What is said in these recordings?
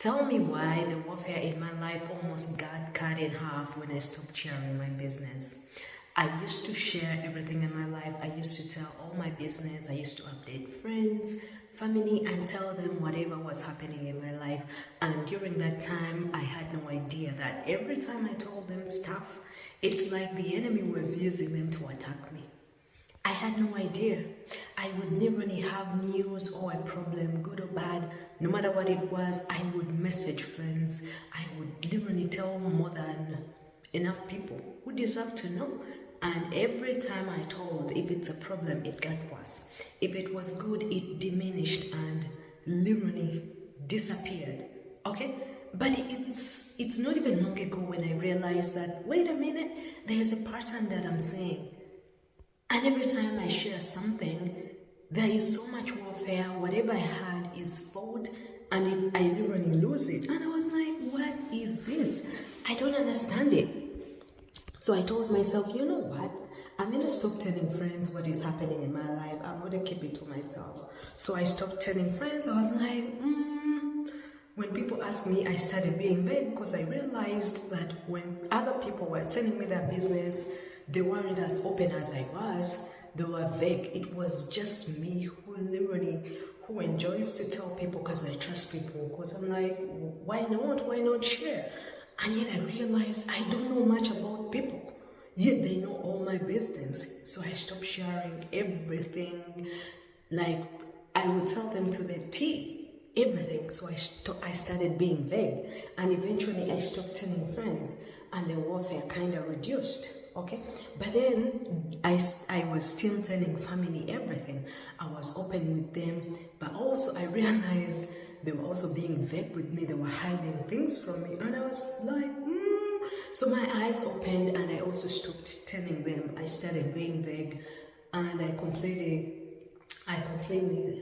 Tell me why the warfare in my life almost got cut in half when I stopped sharing my business. I used to share everything in my life. I used to tell all my business. I used to update friends, family, and tell them whatever was happening in my life. And during that time, I had no idea that every time I told them stuff, it's like the enemy was using them to attack me. I had no idea. I would literally have news or a problem, good or bad, no matter what it was. I would message friends. I would literally tell more than enough people who deserve to know. And every time I told, if it's a problem, it got worse. If it was good, it diminished and literally disappeared. Okay? But it's not even long ago when I realized that, wait a minute, there's a pattern that I'm seeing. And every time I share something, there is so much warfare. Whatever I had is fought, and I literally lose it. And I was like, what is this? I don't understand it. So I told myself, you know what? I'm going to stop telling friends what is happening in my life. I'm going to keep it to myself. So I stopped telling friends. I was like, When people ask me, I started being vague because I realized that when other people were telling me their business, they weren't as open as I was. They were vague. It was just me who enjoys to tell people because I trust people. Because I'm like, why not? Why not share? And yet I realized I don't know much about people. Yet they know all my business. So I stopped sharing everything. Like I would tell them to the T, everything. So I started being vague. And eventually I stopped telling friends. And the warfare kind of reduced. Okay, but then I was still telling family everything. I was open with them, but also I realized they were also being vague with me. They were hiding things from me, and I was like, So my eyes opened, and I also stopped telling them. I started being vague, and I completely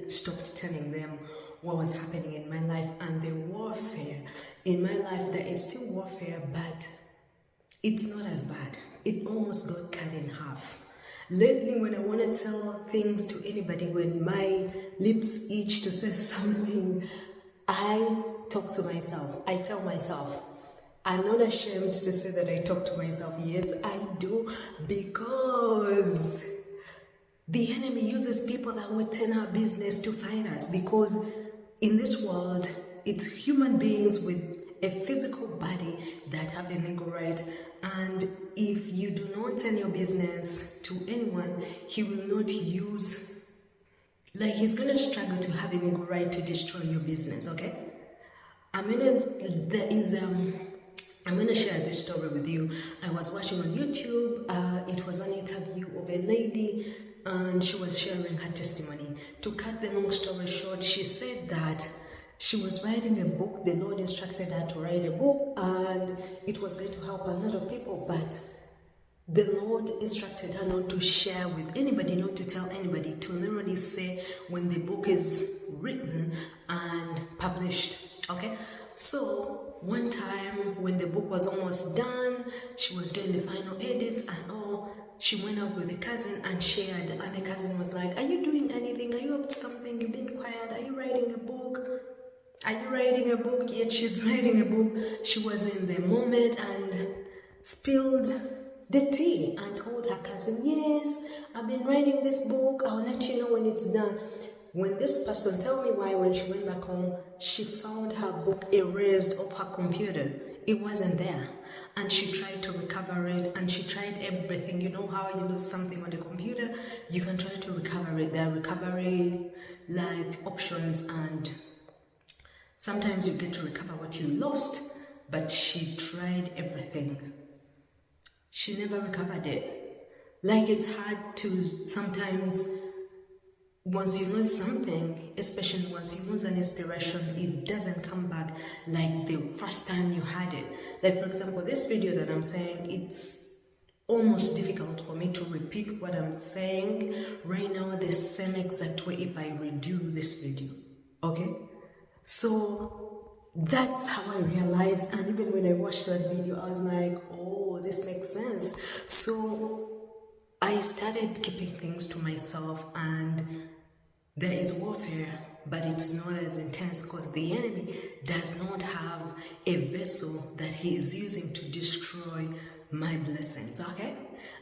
stopped telling them what was happening in my life. And the warfare in my life, there is still warfare, but it's not as bad. It almost got cut in half. Lately, when I want to tell things to anybody, when my lips itch to say something, I talk to myself. I tell myself. I'm not ashamed to say that I talk to myself. Yes, I do, because the enemy uses people that would turn our business to fight us, because in this world, it's human beings with a physical body that have a legal right. And if you do not tell your business to anyone, he will not use, he's going to struggle to have a legal right to destroy your business, okay? I'm going to share this story with you. I was watching on YouTube. It was an interview of a lady, and she was sharing her testimony. To cut the long story short, she said that she was writing a book. The Lord instructed her to write a book, and it was going to help a lot of people, but the Lord instructed her not to share with anybody, not to tell anybody, to literally say when the book is written and published, okay? So one time when the book was almost done, she was doing the final edits and all, she went out with a cousin and shared, and the cousin was like, are you doing anything? Are you up to something? You've been quiet. Are you writing a book? Are you writing a book? Yet she's writing a book. She was in the moment and spilled the tea and told her cousin, yes, I've been writing this book. I'll let you know when it's done. When this person, tell me why, when she went back home, she found her book erased off her computer. It wasn't there. And she tried to recover it, and she tried everything. You know how you lose something on the computer? You can try to recover it. There are recovery options, and sometimes you get to recover what you lost, but she tried everything. She never recovered it. It's hard to sometimes, once you lose something, especially once you lose an inspiration, it doesn't come back like the first time you had it. For example, this video that I'm saying, it's almost difficult for me to repeat what I'm saying right now the same exact way if I redo this video, okay? So that's how I realized, and even when I watched that video, I was like, oh, this makes sense. So I started keeping things to myself, and there is warfare, but it's not as intense because the enemy does not have a vessel that he is using to destroy my blessings. Okay,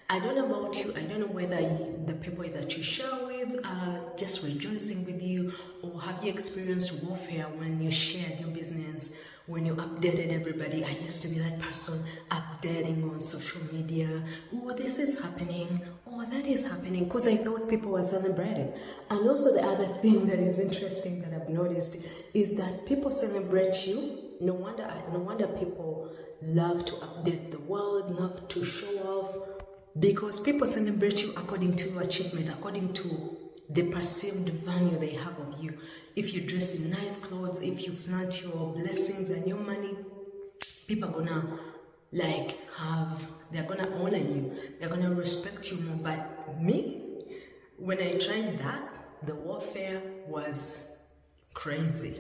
I don't know about you. I don't know whether the people that you share with are just rejoicing with you, or have you experienced warfare when you shared your business, when you updated everybody. I used to be that person updating on social media. Oh, this is happening. Oh, that is happening, because I thought people were celebrating. And also the other thing that is interesting that I've noticed is that people celebrate you. No wonder people love to update the world, love to show off, because people celebrate you according to your achievement, according to the perceived value they have of you. If you dress in nice clothes, if you flaunt your blessings and your money, people are gonna they're gonna honor you, they're gonna respect you more. But me, when I tried that, the warfare was crazy.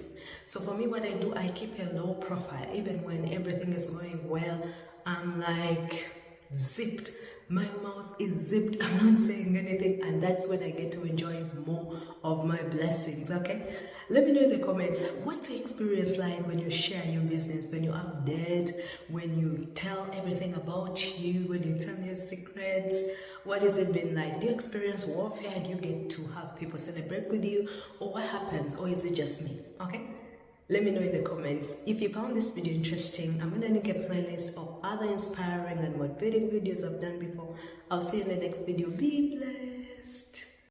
So for me, what I do, I keep a low profile. Even when everything is going well, I'm like zipped. My mouth is zipped. I'm not saying anything, and that's when I get to enjoy more of my blessings. Okay, let me know in the comments, what's your experience like when you share your business, when you update, when you tell everything about you, when you tell your secrets. What has it been like? Do you experience warfare? Do you get to have people celebrate with you, or what happens, or is it just me? Okay, let me know in the comments. If you found this video interesting, I'm gonna link a playlist of other inspiring and motivating videos I've done before. I'll see you in the next video. Be blessed.